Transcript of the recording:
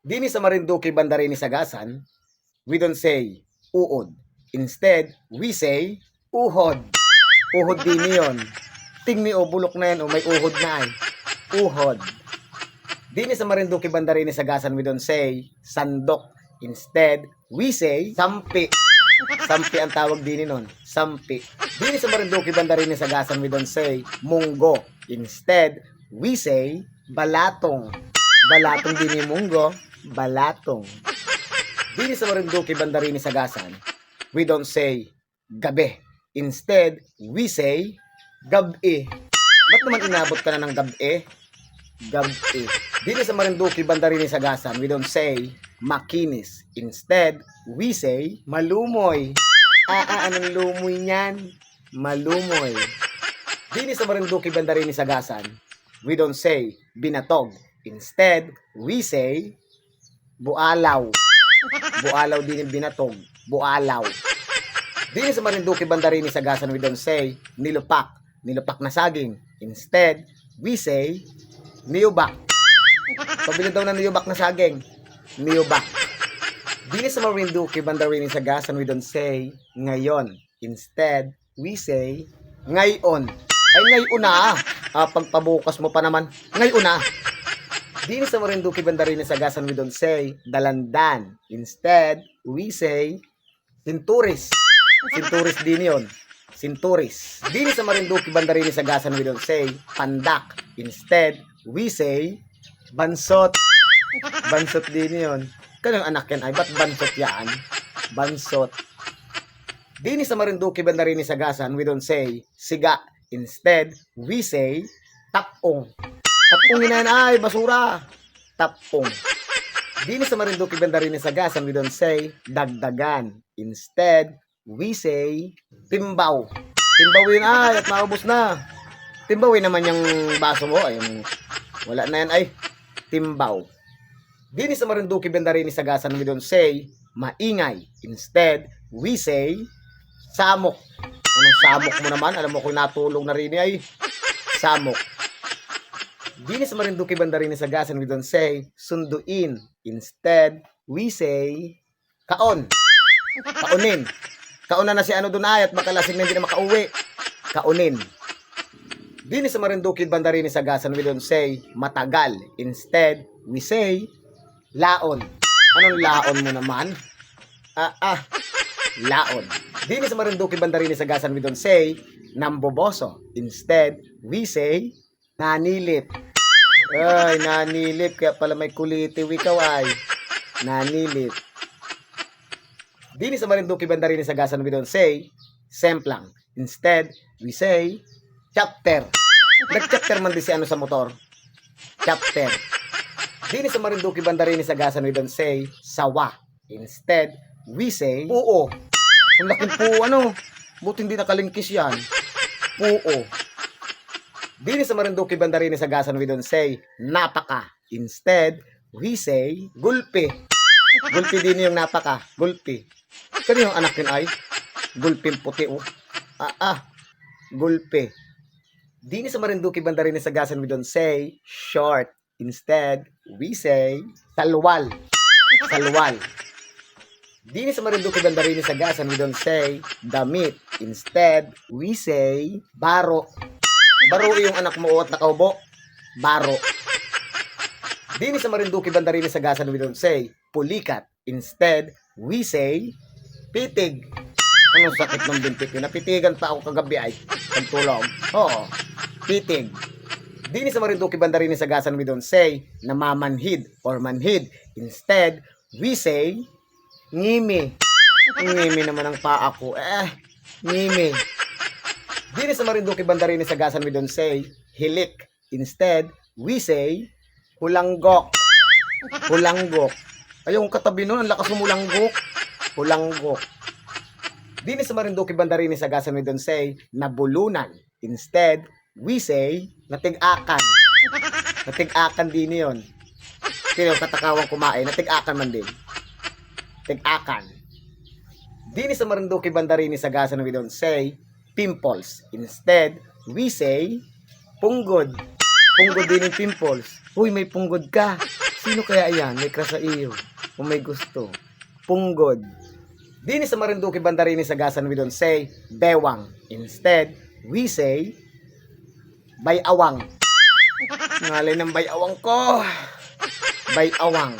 Dini sa Marinduque, Bandarini, Sagasan, we don't say uod. Instead, we say uhod. Uhod din yun. Tingmi o bulok na yan o may uhod na ay. Uhod. Dini sa Marinduque, Bandarini, Sagasan, we don't say sandok. Instead, we say sampi. Sampi ang tawag din nun. Sampi. Dini sa Marinduque, Bandarini, Sagasan, we don't say munggo. Instead, we say balatong. Balatong din yung munggo. Balatong. Dini sa Marinduque, Bandarini, Sagasan, we don't say gabi. Instead, we say gabi. Ba't naman inabot ka na ng gabi? Gabi. Dini sa Marinduque, Bandarini, Sagasan, we don't say makinis. Instead, we say malumoy. Anong lumoy niyan? Malumoy. Dini sa Marinduque, Bandarini, Sagasan, we don't say binatog. Instead, we say bualaw. Bualaw din yung binatog. Bualaw. Dini sa Marinduque, Bandarini, Sagasan, we don't say nilupak. Nilupak na saging. Instead, we say niyubak. Pabili daw na niyubak na saging. Niyubak. Dini sa Marinduque, Bandarini, Sagasan, we don't say ngayon. Instead, we say ngayon. Ay ngayon na. Pagpabukas mo pa naman. Ngayon na. Dini sa Marinduque, Bandarini, Sagasan, we don't say dalandan. Instead, we say sinturis. Sinturis din yun. Sinturis. Dini sa Marinduque, Bandarini, Sagasan, we don't say pandak. Instead, we say bansot. Bansot din yun. Kanang anak yan ay, ba't bansot yan? Bansot. Dini sa Marinduque, Bandarini, Sagasan, we don't say siga. Instead, we say tapong. Tapong yun ay, basura. Tapong. Dini sa Marinduque, Bandarini, Sagasan, we don't say dagdagan. Instead, we say timbaw. Timbaw yun ay, at maubos na. Timbaw yun naman yung baso mo. Ay, wala na yan ay. Timbaw. Dini sa Marinduque, Bandarini, Sagasan, we don't say maingay. Instead, we say samok. Anong samok mo naman? Alam mo kung natulong na rin ay samok. Dini sa Marinduque, Bandarini, Sagasan, we don't say sunduin. Instead, we say kaon. Kaonin. Kaon na si ano doon ay at makalasing na hindi na makauwi. Kaonin. Dini sa Marinduque, Bandarini, Sagasan, we don't say matagal. Instead, we say laon. Anong laon mo naman? Laon. Dini sa Marinduque, Bandarini, Sagasan, we don't say namboboso. Instead, we say nanilip. Ay, nanilip. Kaya pala may kulitiw ikaw ay. Nanilip. Dini sa Marinduque, Bandarini, Sagasan, we don't say semplang. Instead, we say chapter. Nag-chapter man din si ano sa motor. Chapter. Dini sa Marinduque, Bandarini, Sagasan, we don't say sawa. Instead, we say puo. Kung laking puo, ano? Buti hindi nakalingkis yan. Puo. Dini sa Marinduque, Bandarini, Sagasan, we don't say napaka. Instead, we say gulpi. Gulpi din yung napaka. Gulpi. Kano yung anak yun ay? Gulping puti oh. Gulpi. Dini sa Marinduque, Bandarini, Sagasan, we don't say short. Instead, we say salwal. Salwal. Dini sa Marinduque, Bandarini, Sagasan, we don't say damit. Instead, we say baro. Baro yung anak mo at nakaubo. Baro. Dini sa Marinduque, Bandarini, Sagasan, we don't say pulikat. Instead, we say pitig. Anong sakit ng bintik yun? Napitigan pa ako kagabi ay. Pagtulog. Oo. Pitig. Dini sa Marinduque, Bandarini, Sagasan, we don't say namamanhid or manhid. Instead, we say ngimi. Ngimi naman ang paa ko. Ngimi. Dini sa Marinduque, Bandarini, Sagasan, we don't say hilik. Instead, we say hulanggok. Hulanggok. Ay, yung katabi nun, ang lakas ng hulanggok. Hulanggok. Dini sa Marinduque, Bandarini, Sagasan, we don't say nabulunan. Instead, we say natig-akan. Natig-akan din yun. Kaya yung katakawang kumain, natig-akan man din. Tig-akan. Dini sa Marinduque, Bandarini, Sagasan, we don't say pimples. Instead, we say punggod. Punggod din yung pimples. Uy, may punggod ka. Sino kaya yan? May crush sa iyo. O may gusto. Punggod. Dini sa Marinduque, Bandarini, Sagasan, we don't say bewang. Instead, we say bayawang. Ngalay ng bayawang ko. Bayawang.